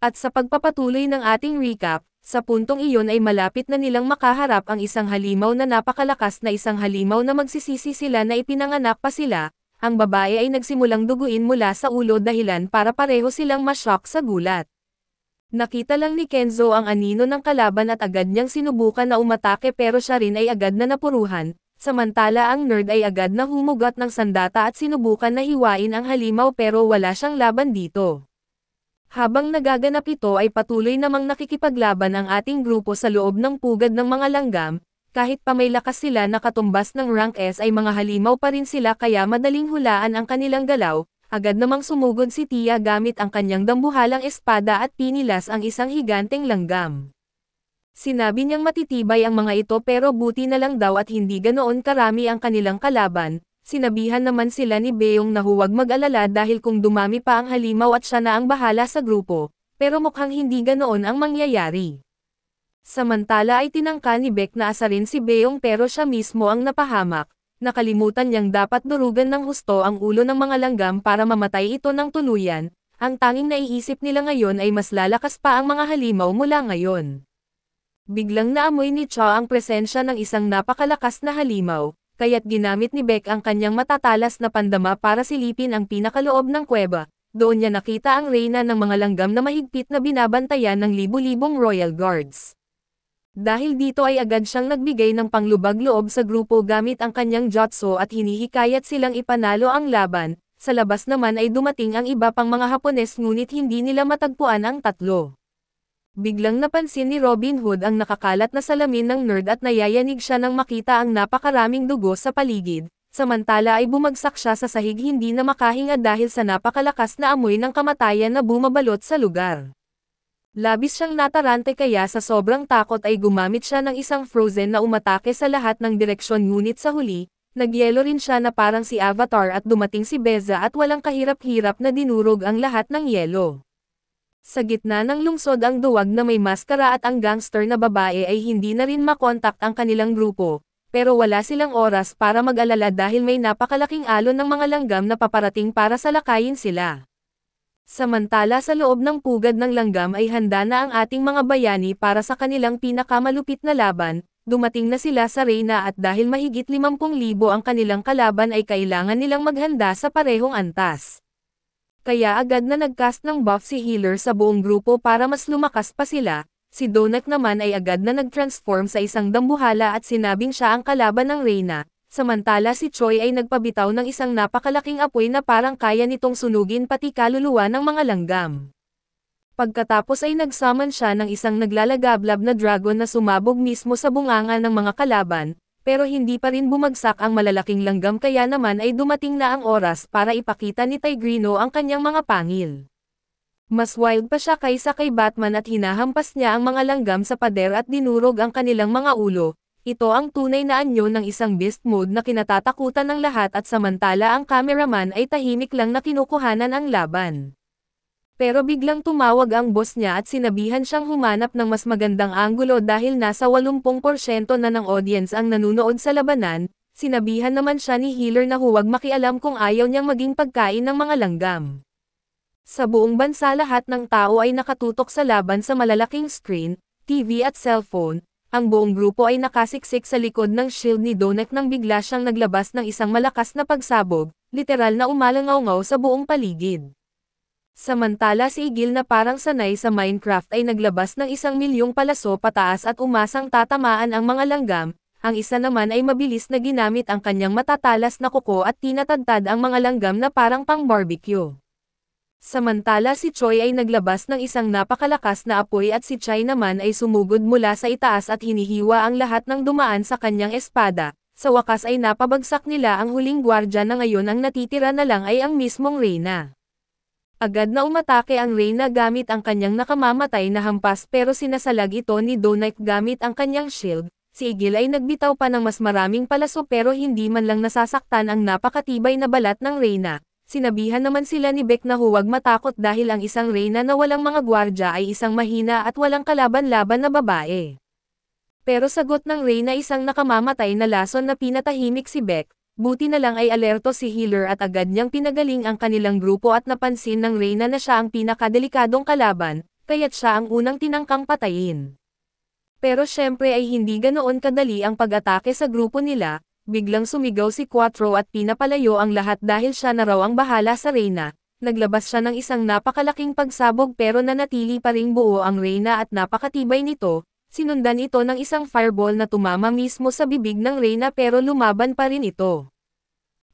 At sa pagpapatuloy ng ating recap, sa puntong iyon ay malapit na nilang makaharap ang isang halimaw na napakalakas na isang halimaw na magsisisi sila na ipinanganak pa sila. Ang babae ay nagsimulang duguin mula sa ulo dahilan para pareho silang ma-shock sa gulat. Nakita lang ni Kenzo ang anino ng kalaban at agad niyang sinubukan na umatake pero siya rin ay agad na napuruhan, samantala ang nerd ay agad na humugot ng sandata at sinubukan na hiwain ang halimaw pero wala siyang laban dito. Habang nagaganap ito ay patuloy namang nakikipaglaban ang ating grupo sa loob ng pugad ng mga langgam, kahit pa may lakas sila na katumbas ng rank S ay mga halimaw pa rin sila kaya madaling hulaan ang kanilang galaw, agad namang sumugod si Tia gamit ang kanyang dambuhalang espada at pinilas ang isang higanteng langgam. Sinabi niyang matitibay ang mga ito pero buti na lang daw at hindi ganoon karami ang kanilang kalaban. Sinabihan naman sila ni Beong na huwag mag-alala dahil kung dumami pa ang halimaw at siya na ang bahala sa grupo, pero mukhang hindi ganoon ang mangyayari. Samantala ay tinangka ni Beck na asarin si Beong pero siya mismo ang napahamak, nakalimutan niyang dapat durugan ng husto ang ulo ng mga langgam para mamatay ito ng tuluyan, ang tanging naiisip nila ngayon ay mas lalakas pa ang mga halimaw mula ngayon. Biglang naamoy ni Cha ang presensya ng isang napakalakas na halimaw, kaya't ginamit ni Beck ang kanyang matatalas na pandama para silipin ang pinakaloob ng kuweba. Doon niya nakita ang reyna ng mga langgam na mahigpit na binabantayan ng libu-libong Royal Guards. Dahil dito ay agad siyang nagbigay ng panglubag loob sa grupo gamit ang kanyang jutsu at hinihikayat silang ipanalo ang laban. Sa labas naman ay dumating ang iba pang mga Hapones ngunit hindi nila matagpuan ang tatlo. Biglang napansin ni Robin Hood ang nakakalat na salamin ng nerd at nayayanig siya nang makita ang napakaraming dugo sa paligid, samantala ay bumagsak siya sa sahig hindi na makahinga dahil sa napakalakas na amoy ng kamatayan na bumabalot sa lugar. Labis siyang natarante kaya sa sobrang takot ay gumamit siya ng isang frozen na umatake sa lahat ng direksyon ngunit sa huli, nagyelo rin siya na parang si Avatar at dumating si Beza at walang kahirap-hirap na dinurog ang lahat ng yelo. Sa gitna ng lungsod ang duwag na may maskara at ang gangster na babae ay hindi na rin makontak ang kanilang grupo, pero wala silang oras para mag-alala dahil may napakalaking alon ng mga langgam na paparating para salakayin sila. Samantala sa loob ng pugad ng langgam ay handa na ang ating mga bayani para sa kanilang pinakamalupit na laban, dumating na sila sa reyna at dahil mahigit 50,000 ang kanilang kalaban ay kailangan nilang maghanda sa parehong antas. Kaya agad na nagcast ng buff si Healer sa buong grupo para mas lumakas pa sila, si Donut naman ay agad na nag-transform sa isang dambuhala at sinabing siya ang kalaban ng reyna, samantala si Choi ay nagpabitaw ng isang napakalaking apoy na parang kaya nitong sunugin pati kaluluwa ng mga langgam. Pagkatapos ay nagsummon siya ng isang naglalagablab na dragon na sumabog mismo sa bunganga ng mga kalaban, pero hindi pa rin bumagsak ang malalaking langgam kaya naman ay dumating na ang oras para ipakita ni Tigrino ang kanyang mga pangil. Mas wild pa siya kaysa kay Batman at hinahampas niya ang mga langgam sa pader at dinurog ang kanilang mga ulo. Ito ang tunay na anyo ng isang beast mode na kinatatakutan ng lahat at samantala ang cameraman ay tahimik lang na kinukuhanan ang laban. Pero biglang tumawag ang boss niya at sinabihan siyang humanap ng mas magandang anggulo dahil nasa 80% na ng audience ang nanunood sa labanan, sinabihan naman siya ni Healer na huwag makialam kung ayaw niyang maging pagkain ng mga langgam. Sa buong bansa lahat ng tao ay nakatutok sa laban sa malalaking screen, TV at cellphone, ang buong grupo ay nakasiksik sa likod ng shield ni Donut nang bigla siyang naglabas ng isang malakas na pagsabog, literal na umalangaw-ngaw sa buong paligid. Samantala si Igil na parang sanay sa Minecraft ay naglabas ng 1,000,000 palaso pataas at umasang tatamaan ang mga langgam, ang isa naman ay mabilis na ginamit ang kanyang matatalas na kuko at tinatadtad ang mga langgam na parang pang-barbecue. Samantala si Choi ay naglabas ng isang napakalakas na apoy at si Chai naman ay sumugod mula sa itaas at hinihiwa ang lahat ng dumaan sa kanyang espada, sa wakas ay napabagsak nila ang huling gwardya na ngayon ang natitira na lang ay ang mismong reyna. Agad na umatake ang reyna gamit ang kanyang nakamamatay na hampas pero sinasalag ito ni Donut gamit ang kanyang shield. Si Igil ay nagbitaw pa ng mas maraming palaso pero hindi man lang nasasaktan ang napakatibay na balat ng reyna. Sinabihan naman sila ni Beck na huwag matakot dahil ang isang reyna na walang mga gwardya ay isang mahina at walang kalaban-laban na babae. Pero sagot ng reyna isang nakamamatay na lason na pinatahimik si Beck. Buti na lang ay alerto si Healer at agad niyang pinagaling ang kanilang grupo at napansin ng reyna na siya ang pinakadelikadong kalaban, kaya't siya ang unang tinangkang patayin. Pero syempre ay hindi ganoon kadali ang pag-atake sa grupo nila, biglang sumigaw si Quattro at pinapalayo ang lahat dahil siya na raw ang bahala sa Reyna. Naglabas siya ng isang napakalaking pagsabog pero nanatili pa ring buo ang Reyna at napakatibay nito, sinundan ito ng isang fireball na tumama mismo sa bibig ng Reyna pero lumaban pa rin ito.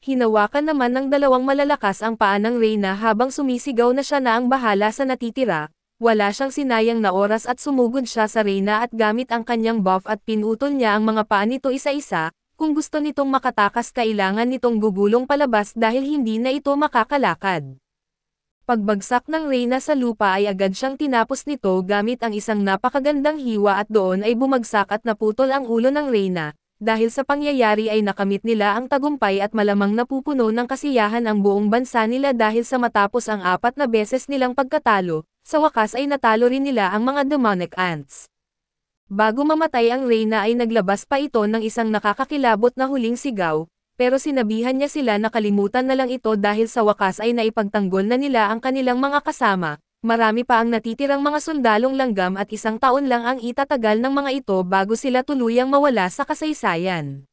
Hinawakan naman ng dalawang malalakas ang paa ng Reyna habang sumisigaw na siya na ang bahala sa natitira, wala siyang sinayang na oras at sumugod siya sa Reyna at gamit ang kanyang buff at pinutol niya ang mga paa nito isa-isa, kung gusto nitong makatakas kailangan nitong gugulong palabas dahil hindi na ito makakalakad. Pagbagsak ng Reyna sa lupa ay agad siyang tinapos nito gamit ang isang napakagandang hiwa at doon ay bumagsak at naputol ang ulo ng Reyna. Dahil sa pangyayari ay nakamit nila ang tagumpay at malamang napupuno ng kasiyahan ang buong bansa nila dahil sa matapos ang 4 na beses nilang pagkatalo, sa wakas ay natalo rin nila ang mga demonic ants. Bago mamatay ang Reyna ay naglabas pa ito ng isang nakakakilabot na huling sigaw, pero sinabihan niya sila na kalimutan na lang ito dahil sa wakas ay naipagtanggol na nila ang kanilang mga kasama, marami pa ang natitirang mga sundalong langgam at 1 taon lang ang itatagal ng mga ito bago sila tuluyang mawala sa kasaysayan.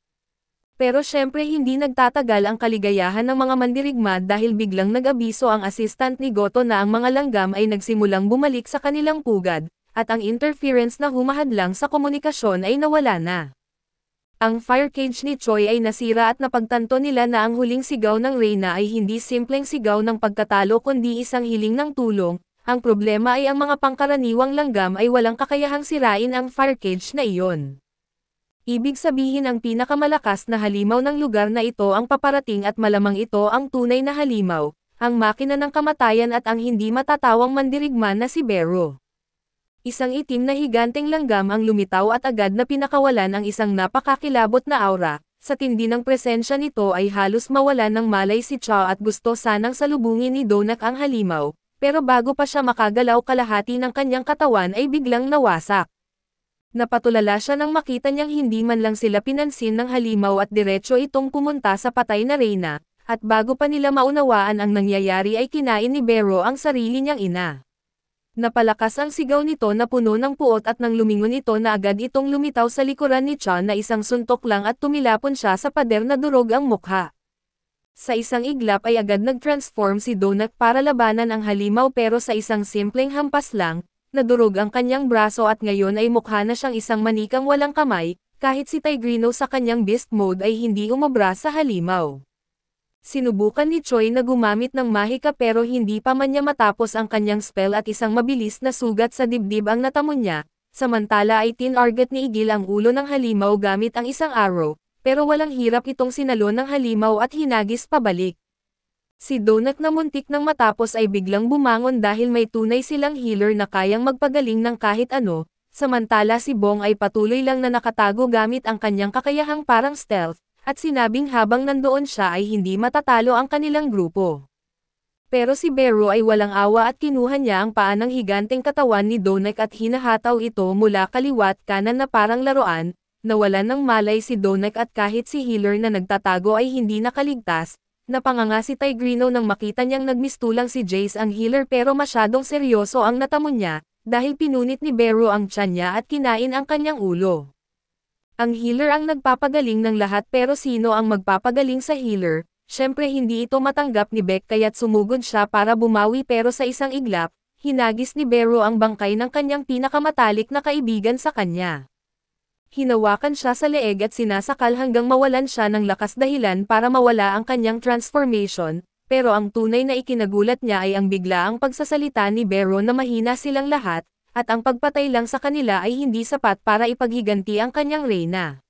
Pero syempre hindi nagtatagal ang kaligayahan ng mga mandirigma dahil biglang nag-abiso ang assistant ni Goto na ang mga langgam ay nagsimulang bumalik sa kanilang pugad, at ang interference na humahadlang sa komunikasyon ay nawala na. Ang fire cage ni Choi ay nasira at napagtanto nila na ang huling sigaw ng Reyna ay hindi simpleng sigaw ng pagkatalo kundi isang hiling ng tulong. Ang problema ay ang mga pangkaraniwang langgam ay walang kakayahang sirain ang fire cage na iyon. Ibig sabihin ang pinakamalakas na halimaw ng lugar na ito ang paparating at malamang ito ang tunay na halimaw, ang makina ng kamatayan at ang hindi matatawang mandirigma na si Bero. Isang itim na higanteng langgam ang lumitaw at agad na pinakawalan ang isang napakakilabot na aura. Sa tindi ng presensya nito ay halos mawalan ng malay si Chao at gusto sanang salubungin ni Donut ang halimaw, pero bago pa siya makagalaw kalahati ng kanyang katawan ay biglang nawasak. Napatulala siya nang makita niyang hindi man lang sila pinansin ng halimaw at diretso itong pumunta sa patay na Reyna, at bago pa nila maunawaan ang nangyayari ay kinain ni Bero ang sarili niyang ina. Napalakas ang sigaw nito na puno ng puot at nang lumingon ito na agad itong lumitaw sa likuran ni Chan na isang suntok lang at tumilapon siya sa pader na durog ang mukha. Sa isang iglap ay agad nag-transform si Donut para labanan ang halimaw pero sa isang simpleng hampas lang, nadurog ang kanyang braso at ngayon ay mukha na siyang isang manikang walang kamay, kahit si Tigrino sa kanyang beast mode ay hindi umobra sa halimaw. Sinubukan ni Choi na gumamit ng mahika pero hindi pa man niya matapos ang kanyang spell at isang mabilis na sugat sa dibdib ang natamo niya, samantala ay tinarget ni Igil ang ulo ng halimaw gamit ang isang arrow, pero walang hirap itong sinalo ng halimaw at hinagis pabalik. Si Donut na muntik nang matapos ay biglang bumangon dahil may tunay silang healer na kayang magpagaling ng kahit ano, samantala si Bong ay patuloy lang na nakatago gamit ang kanyang kakayahang parang stealth, at sinabing habang nandoon siya ay hindi matatalo ang kanilang grupo. Pero si Bero ay walang awa at kinuha niya ang paa ng higanteng katawan ni Donut at hinahataw ito mula kaliwat kanan na parang laruan, nawalan ng malay si Donut at kahit si healer na nagtatago ay hindi nakaligtas, napanganga si Tigrino nang makita niyang nagmistulang si Jace ang healer pero masyadong seryoso ang natamo niya, dahil pinunit ni Bero ang tiyan niya at kinain ang kanyang ulo. Ang healer ang nagpapagaling ng lahat pero sino ang magpapagaling sa healer? Syempre hindi ito matanggap ni Beck kaya't sumugod siya para bumawi pero sa isang iglap, hinagis ni Bero ang bangkay ng kanyang pinakamatalik na kaibigan sa kanya. Hinawakan siya sa leeg at sinasakal hanggang mawalan siya ng lakas dahilan para mawala ang kanyang transformation, pero ang tunay na ikinagulat niya ay ang biglaang pagsasalita ni Bero na mahina silang lahat, at ang pagpatay lang sa kanila ay hindi sapat para ipaghiganti ang kanyang Reyna.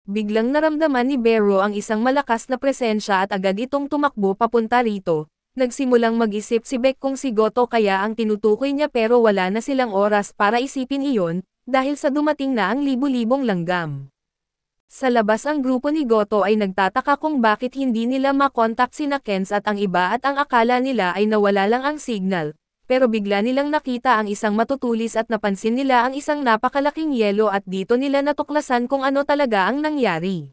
Biglang naramdaman ni Bero ang isang malakas na presensya at agad itong tumakbo papunta rito. Nagsimulang mag-isip si Beck kung si Goto kaya ang tinutukoy niya pero wala na silang oras para isipin iyon, dahil sa dumating na ang libu-libong langgam. Sa labas ang grupo ni Goto ay nagtataka kung bakit hindi nila makontak sina Kens at ang iba at ang akala nila ay nawala lang ang signal. Pero bigla nilang nakita ang isang matutulis at napansin nila ang isang napakalaking yelo at dito nila natuklasan kung ano talaga ang nangyari.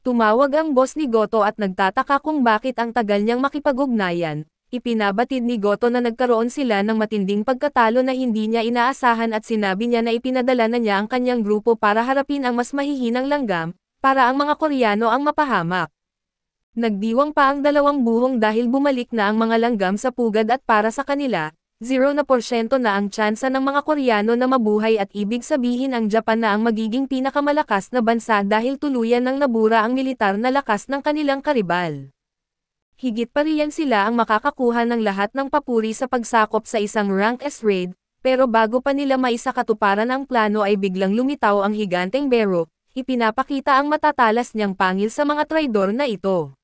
Tumawag ang boss ni Goto at nagtataka kung bakit ang tagal niyang makipag-ugnayan, ipinabatid ni Goto na nagkaroon sila ng matinding pagkatalo na hindi niya inaasahan at sinabi niya na ipinadala na niya ang kanyang grupo para harapin ang mas mahihinang langgam, para ang mga Koreano ang mapahamak. Nagdiwang pa ang dalawang buhong dahil bumalik na ang mga langgam sa pugad at para sa kanila, 0% na ang tsansa ng mga Koreano na mabuhay at ibig sabihin ang Japan na ang magiging pinakamalakas na bansa dahil tuluyan ng nabura ang militar na lakas ng kanilang karibal. Higit pa riyan sila ang makakakuha ng lahat ng papuri sa pagsakop sa isang rank S raid, pero bago pa nila maisakatuparan ang plano ay biglang lumitaw ang higanteng Bero, ipinapakita ang matatalas niyang pangil sa mga traidor na ito.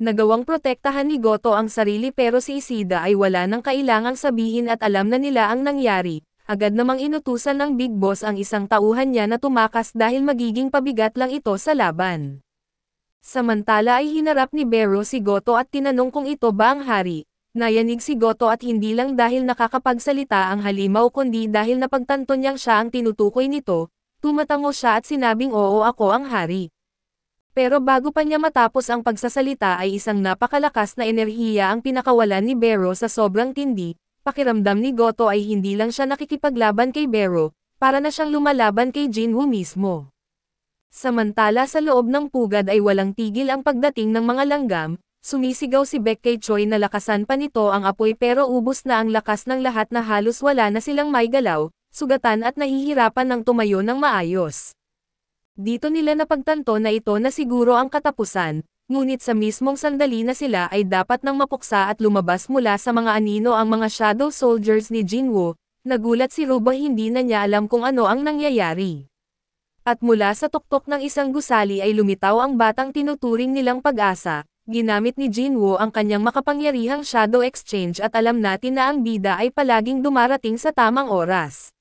Nagawang protektahan ni Goto ang sarili pero si Ishida ay wala nang kailangang sabihin at alam na nila ang nangyari, agad namang inutusan ng Big Boss ang isang tauhan niya na tumakas dahil magiging pabigat lang ito sa laban. Samantala ay hinarap ni Bero si Goto at tinanong kung ito ba ang hari. Nayanig si Goto at hindi lang dahil nakakapagsalita ang halimaw kundi dahil napagtanto niyang siya ang tinutukoy nito, tumatango siya at sinabing oo ako ang hari. Pero bago pa niya matapos ang pagsasalita ay isang napakalakas na enerhiya ang pinakawalan ni Bero sa sobrang tindi, pakiramdam ni Goto ay hindi lang siya nakikipaglaban kay Bero, para na siyang lumalaban kay Jinwoo mismo. Samantala sa loob ng pugad ay walang tigil ang pagdating ng mga langgam, sumisigaw si Baek kay Choi na lakasan pa nito ang apoy pero ubos na ang lakas ng lahat na halos wala na silang maigalaw, sugatan at nahihirapan ng tumayo ng maayos. Dito nila napagtanto na ito na siguro ang katapusan, ngunit sa mismong sandali na sila ay dapat nang mapuksa at lumabas mula sa mga anino ang mga shadow soldiers ni Jinwoo, nagulat si Ruba hindi na niya alam kung ano ang nangyayari. At mula sa tuktok ng isang gusali ay lumitaw ang batang tinuturing nilang Pag-asa, ginamit ni Jinwoo ang kanyang makapangyarihang shadow exchange at alam natin na ang bida ay palaging dumarating sa tamang oras.